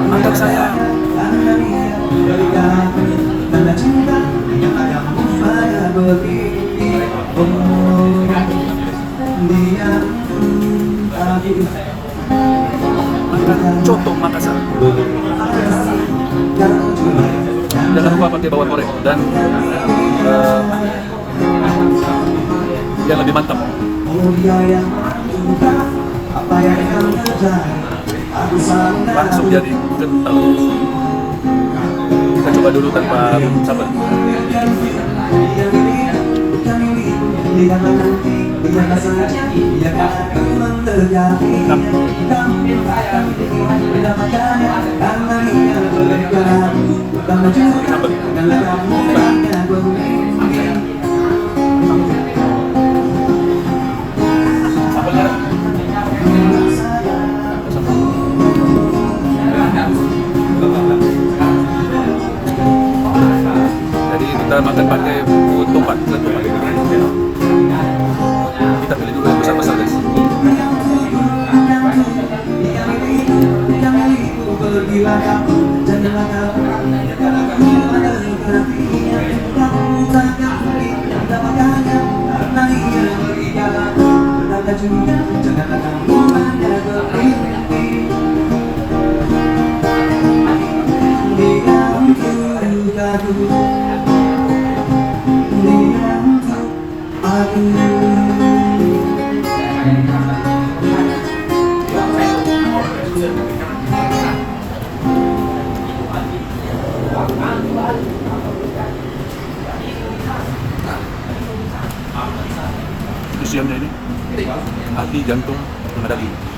Mantap saya. Coto Makassar. Jangan lupa pakai bawang goreng dan yang lebih mantap. Langsung jadi kental. Kita coba dulu tanpa sabar. Jadi kita makan pakai tomat. Kita pilih dulu yang besar-besar, guys. Isiannya ini hati, jantung, sama daging.